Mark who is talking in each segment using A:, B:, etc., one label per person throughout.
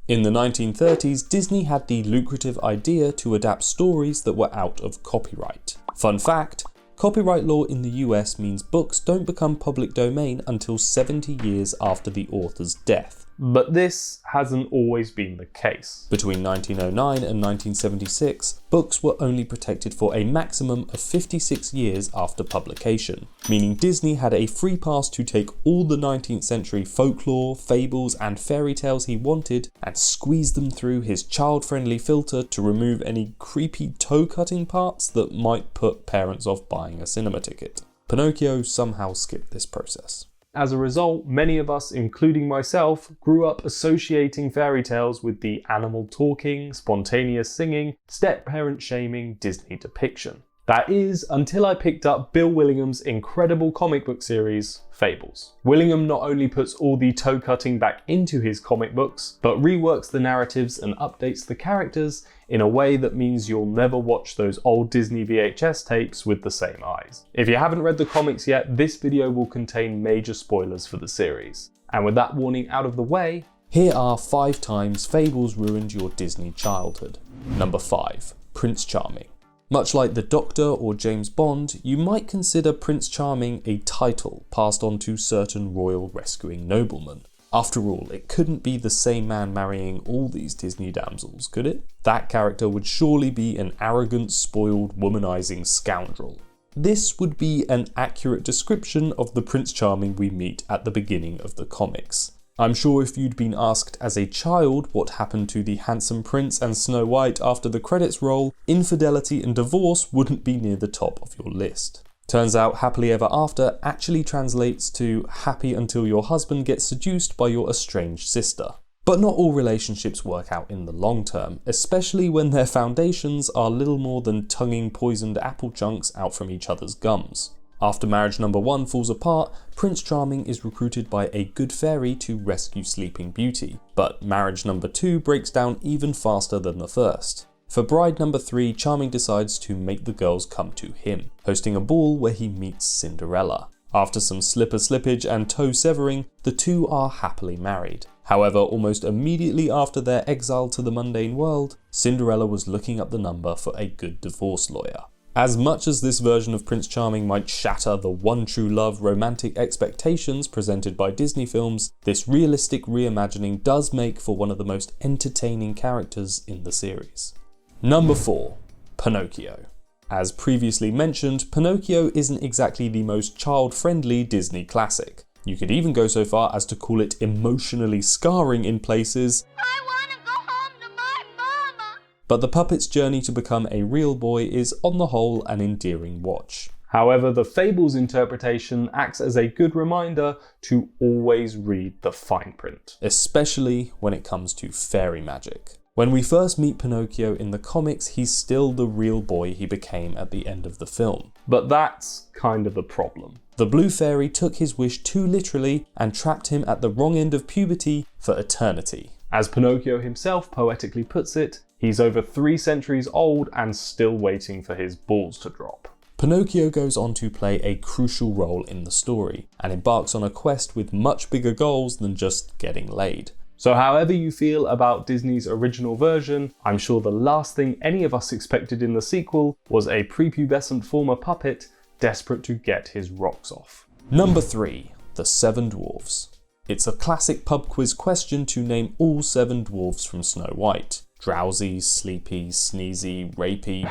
A: In the 1930s, Disney had the lucrative idea to adapt stories that were out of copyright. Fun fact, copyright law in the US means books don't become public domain until 70 years after the author's death. But this hasn't always been the case. Between 1909 and 1976, books were only protected for a maximum of 56 years after publication, meaning Disney had a free pass to take all the 19th century folklore, fables and fairy tales he wanted and squeeze them through his child-friendly filter to remove any creepy toe-cutting parts that might put parents off buying a cinema ticket. Pinocchio somehow skipped this process. As a result, many of us, including myself, grew up associating fairy tales with the animal talking, spontaneous singing, step-parent shaming Disney depiction. That is, until I picked up Bill Willingham's incredible comic book series, Fables. Willingham not only puts all the toe-cutting back into his comic books, but reworks the narratives and updates the characters in a way that means you'll never watch those old Disney VHS tapes with the same eyes. If you haven't read the comics yet, this video will contain major spoilers for the series. And with that warning out of the way, here are 5 times Fables ruined your Disney childhood. Number 5. Prince Charming. Much like the Doctor or James Bond, you might consider Prince Charming a title passed on to certain royal rescuing noblemen. After all, it couldn't be the same man marrying all these Disney damsels, could it? That character would surely be an arrogant, spoiled, womanizing scoundrel. This would be an accurate description of the Prince Charming we meet at the beginning of the comics. I'm sure if you'd been asked as a child what happened to the handsome prince and Snow White after the credits roll, infidelity and divorce wouldn't be near the top of your list. Turns out happily ever after actually translates to happy until your husband gets seduced by your estranged sister. But not all relationships work out in the long term, especially when their foundations are little more than tonguing poisoned apple chunks out from each other's gums. After marriage number 1 falls apart, Prince Charming is recruited by a good fairy to rescue Sleeping Beauty, but marriage number 2 breaks down even faster than the first. For bride number 3, Charming decides to make the girls come to him, hosting a ball where he meets Cinderella. After some slipper slippage and toe severing, the two are happily married. However, almost immediately after their exile to the mundane world, Cinderella was looking up the number for a good divorce lawyer. As much as this version of Prince Charming might shatter the one true love romantic expectations presented by Disney films, this realistic reimagining does make for one of the most entertaining characters in the series. Number 4. Pinocchio. As previously mentioned, Pinocchio isn't exactly the most child-friendly Disney classic. You could even go so far as to call it emotionally scarring in places. I wanna go home to my mama. But the puppet's journey to become a real boy is on the whole an endearing watch. However, the Fables interpretation acts as a good reminder to always read the fine print, especially when it comes to fairy magic. When we first meet Pinocchio in the comics, he's still the real boy he became at the end of the film. But that's kind of the problem. The Blue Fairy took his wish too literally and trapped him at the wrong end of puberty for eternity. As Pinocchio himself poetically puts it, he's over 3 centuries old and still waiting for his balls to drop. Pinocchio goes on to play a crucial role in the story and embarks on a quest with much bigger goals than just getting laid. So however you feel about Disney's original version, I'm sure the last thing any of us expected in the sequel was a prepubescent former puppet desperate to get his rocks off. Number 3. The 7 Dwarfs. It's a classic pub quiz question to name all 7 dwarfs from Snow White. Drowsy, sleepy, sneezy, rapey.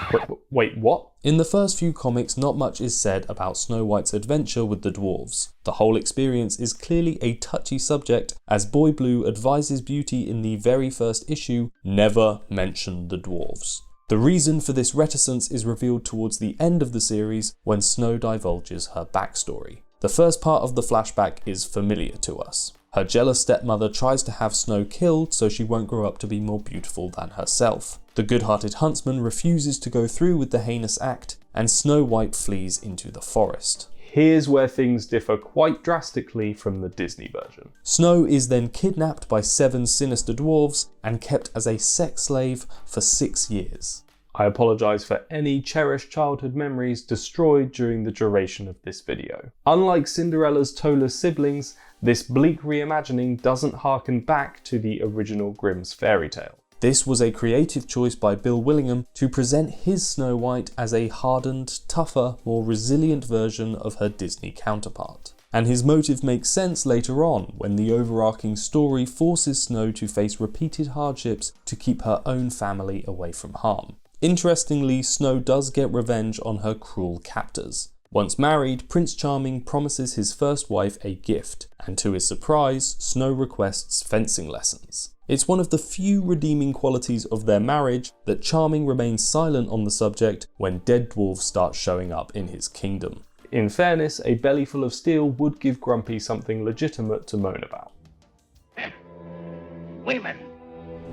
A: Wait, what? In the first few comics, not much is said about Snow White's adventure with the dwarves. The whole experience is clearly a touchy subject, as Boy Blue advises Beauty in the very first issue, never mention the dwarves. The reason for this reticence is revealed towards the end of the series when Snow divulges her backstory. The first part of the flashback is familiar to us. Her jealous stepmother tries to have Snow killed so she won't grow up to be more beautiful than herself. The good-hearted huntsman refuses to go through with the heinous act, and Snow White flees into the forest. Here's where things differ quite drastically from the Disney version. Snow is then kidnapped by 7 sinister dwarves and kept as a sex slave for 6 years. I apologise for any cherished childhood memories destroyed during the duration of this video. Unlike Cinderella's toeless siblings, this bleak reimagining doesn't harken back to the original Grimm's fairy tale. This was a creative choice by Bill Willingham to present his Snow White as a hardened, tougher, more resilient version of her Disney counterpart. And his motive makes sense later on, when the overarching story forces Snow to face repeated hardships to keep her own family away from harm. Interestingly, Snow does get revenge on her cruel captors. Once married, Prince Charming promises his first wife a gift, and to his surprise, Snow requests fencing lessons. It's one of the few redeeming qualities of their marriage that Charming remains silent on the subject when dead dwarves start showing up in his kingdom. In fairness, a belly full of steel would give Grumpy something legitimate to moan about. Women.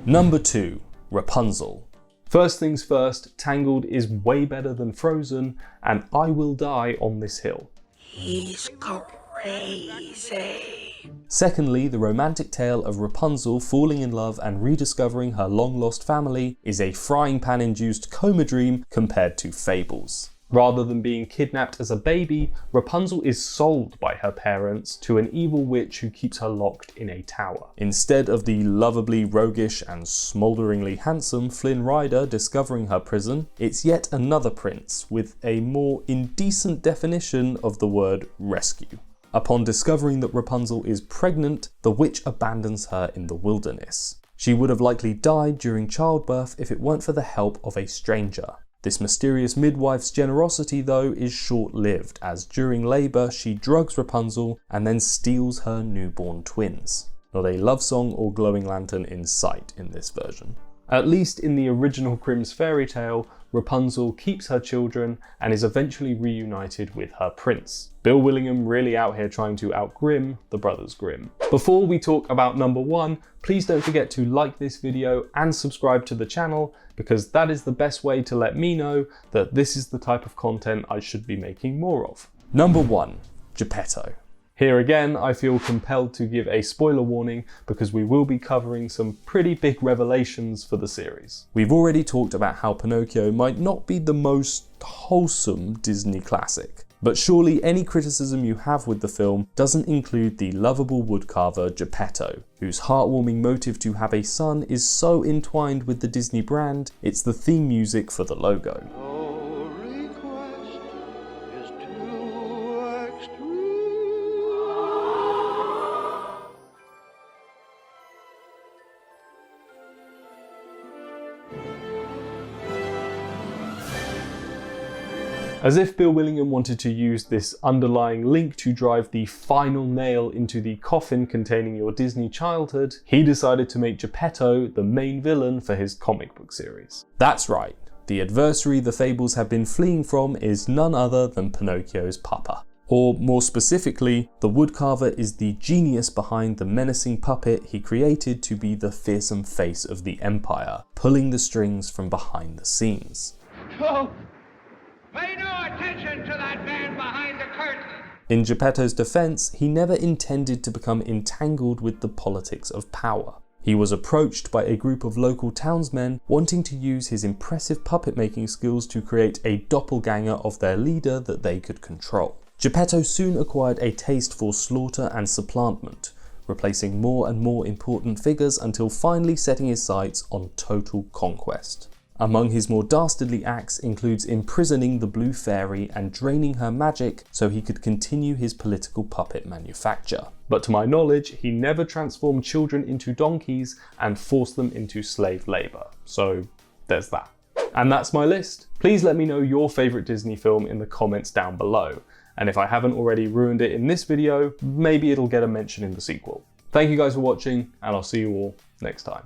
A: Number 2. Rapunzel. First things first, Tangled is way better than Frozen, and I will die on this hill. He's crazy. Secondly, the romantic tale of Rapunzel falling in love and rediscovering her long-lost family is a frying pan-induced coma dream compared to Fables. Rather than being kidnapped as a baby, Rapunzel is sold by her parents to an evil witch who keeps her locked in a tower. Instead of the lovably roguish and smoulderingly handsome Flynn Rider discovering her prison, it's yet another prince with a more indecent definition of the word rescue. Upon discovering that Rapunzel is pregnant, the witch abandons her in the wilderness. She would have likely died during childbirth if it weren't for the help of a stranger. This mysterious midwife's generosity, though, is short-lived, as during labour she drugs Rapunzel and then steals her newborn twins. Not a love song or glowing lantern in sight in this version. At least in the original Grimm's fairy tale, Rapunzel keeps her children and is eventually reunited with her prince. Bill Willingham really out here trying to out-Grimm the Brothers Grimm. Before we talk about number 1, please don't forget to like this video and subscribe to the channel, because that is the best way to let me know that this is the type of content I should be making more of. Number 1. Geppetto. Here again, I feel compelled to give a spoiler warning because we will be covering some pretty big revelations for the series. We've already talked about how Pinocchio might not be the most wholesome Disney classic, but surely any criticism you have with the film doesn't include the lovable woodcarver Geppetto, whose heartwarming motive to have a son is so entwined with the Disney brand, it's the theme music for the logo. As if Bill Willingham wanted to use this underlying link to drive the final nail into the coffin containing your Disney childhood, he decided to make Geppetto the main villain for his comic book series. That's right, the adversary the Fables have been fleeing from is none other than Pinocchio's papa. Or more specifically, the woodcarver is the genius behind the menacing puppet he created to be the fearsome face of the empire, pulling the strings from behind the scenes. Oh. Pay no attention to that man behind the curtain! In Geppetto's defense, he never intended to become entangled with the politics of power. He was approached by a group of local townsmen wanting to use his impressive puppet making skills to create a doppelganger of their leader that they could control. Geppetto soon acquired a taste for slaughter and supplantment, replacing more and more important figures until finally setting his sights on total conquest. Among his more dastardly acts includes imprisoning the Blue Fairy and draining her magic so he could continue his political puppet manufacture. But to my knowledge, he never transformed children into donkeys and forced them into slave labour. So there's that. And that's my list. Please let me know your favourite Disney film in the comments down below. And if I haven't already ruined it in this video, maybe it'll get a mention in the sequel. Thank you guys for watching, and I'll see you all next time.